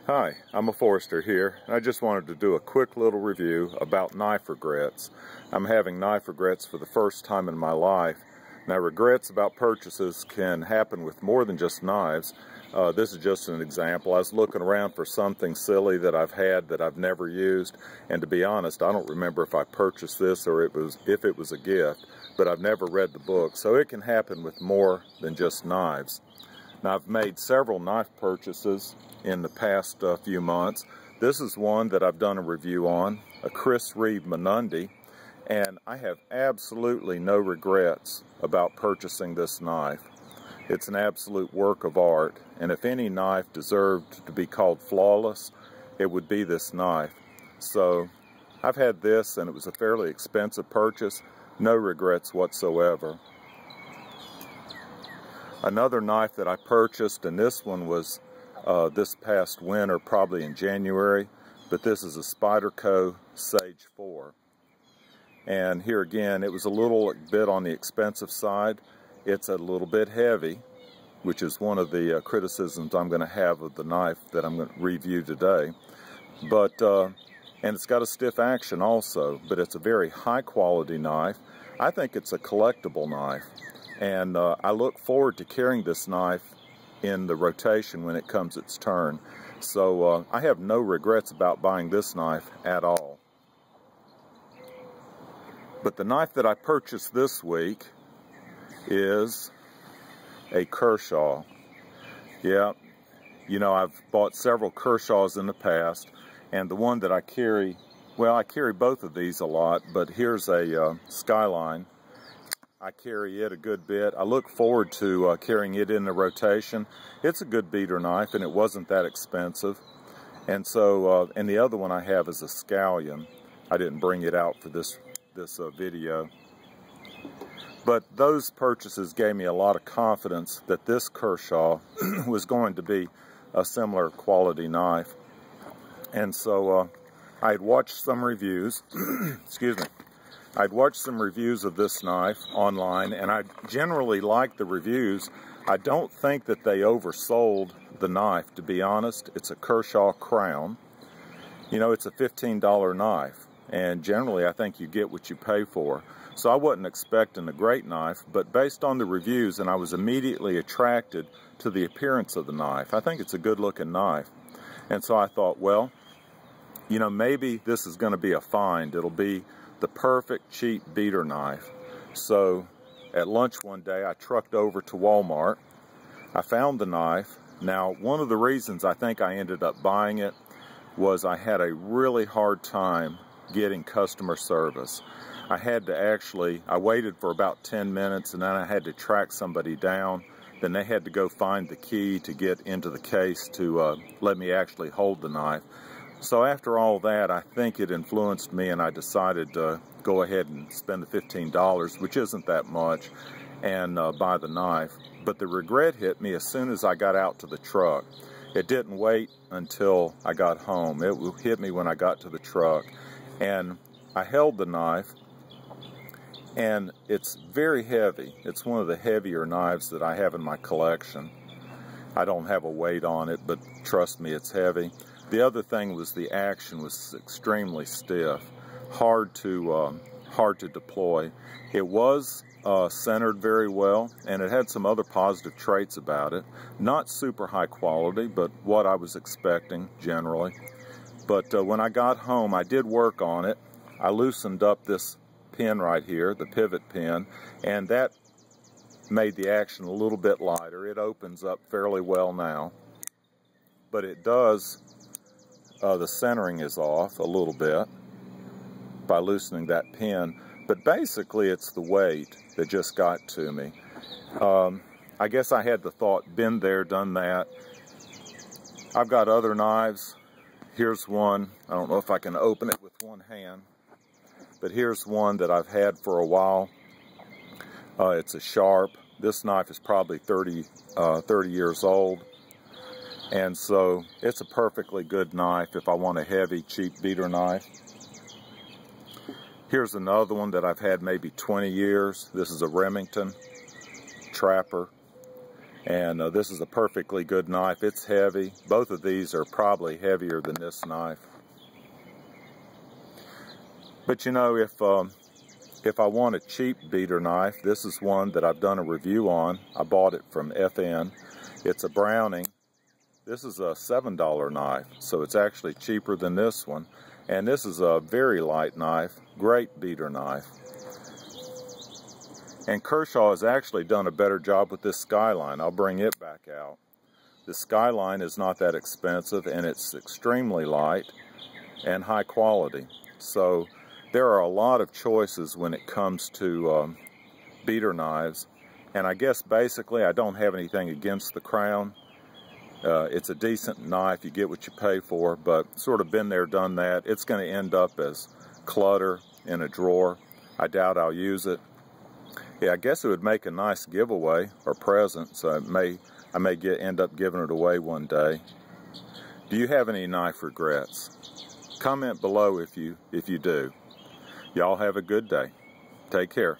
Hi, I'm a forester here. I just wanted to do a quick little review about knife regrets. I'm having knife regrets for the first time in my life. Now, regrets about purchases can happen with more than just knives. This is just an example. I was looking around for something silly that I've had that I've never used, and to be honest, I don't remember if I purchased this or if it was a gift, but I've never read the book, so it can happen with more than just knives. Now, I've made several knife purchases in the past few months. This is one that I've done a review on, a Reidman Undie, and I have absolutely no regrets about purchasing this knife. It's an absolute work of art, and if any knife deserved to be called flawless, it would be this knife. So I've had this, and it was a fairly expensive purchase. No regrets whatsoever. Another knife that I purchased, and this one was this past winter, probably in January, but this is a Cove Sage 4. And here again, it was a little bit on the expensive side. It's a little bit heavy, which is one of the criticisms I'm going to have of the knife that I'm going to review today. But and it's got a stiff action also, but it's a very high quality knife. I think it's a collectible knife. And I look forward to carrying this knife in the rotation when it comes its turn. So I have no regrets about buying this knife at all. But the knife that I purchased this week is a Kershaw. Yeah, you know, I've bought several Kershaws in the past, and the one that I carry, well, I carry both of these a lot, but here's a Skyline. I carry it a good bit. I look forward to carrying it in the rotation. It's a good beater knife, and it wasn't that expensive. And so, and the other one I have is a Scallion. I didn't bring it out for this video. But those purchases gave me a lot of confidence that this Kershaw was going to be a similar quality knife. And so I had watched some reviews, excuse me. I'd watched some reviews of this knife online, and I generally like the reviews. I don't think that they oversold the knife, to be honest. It's a Kershaw Crown. You know, it's a $15 knife, and generally I think you get what you pay for. So I wasn't expecting a great knife, but based on the reviews, and I was immediately attracted to the appearance of the knife. I think it's a good-looking knife. And so I thought, well, you know, maybe this is going to be a find. It'll be the perfect cheap beater knife. So at lunch one day, I trucked over to Walmart. I found the knife. Now, one of the reasons I think I ended up buying it was I had a really hard time getting customer service. I waited for about 10 minutes, and then I had to track somebody down. Then they had to go find the key to get into the case to let me actually hold the knife. So after all that, I think it influenced me, and I decided to go ahead and spend the $15, which isn't that much, and buy the knife. But the regret hit me as soon as I got out to the truck. It didn't wait until I got home. It hit me when I got to the truck. And I held the knife, and it's very heavy. It's one of the heavier knives that I have in my collection. I don't have a weight on it, but trust me, it's heavy. The other thing was the action was extremely stiff, hard to deploy. It was centered very well, and it had some other positive traits about it. Not super high quality, but what I was expecting generally. But when I got home, I did work on it. I loosened up this pin right here, the pivot pin, and that made the action a little bit lighter. It opens up fairly well now, but it does. The centering is off a little bit by loosening that pin, but basically it's the weight that just got to me. I guess I had the thought, been there, done that. I've got other knives. Here's one. I don't know if I can open it with one hand, but here's one that I've had for a while. It's a Sharp. This knife is probably 30 years old. And so it's a perfectly good knife if I want a heavy, cheap beater knife. Here's another one that I've had maybe 20 years. This is a Remington Trapper. And this is a perfectly good knife. It's heavy. Both of these are probably heavier than this knife. But you know, if I want a cheap beater knife, this is one that I've done a review on. I bought it from FN. It's a Browning. This is a $7 knife, so it's actually cheaper than this one. And this is a very light knife, great beater knife. And Kershaw has actually done a better job with this Skyline. I'll bring it back out. The Skyline is not that expensive, and it's extremely light and high quality. So there are a lot of choices when it comes to beater knives. And I guess basically I don't have anything against the Crown. It's a decent knife. You get what you pay for, but sort of been there, done that. It's going to end up as clutter in a drawer. I doubt I'll use it. Yeah, I guess it would make a nice giveaway or present, so I may end up giving it away one day. Do you have any knife regrets? Comment below if you do. Y'all have a good day. Take care.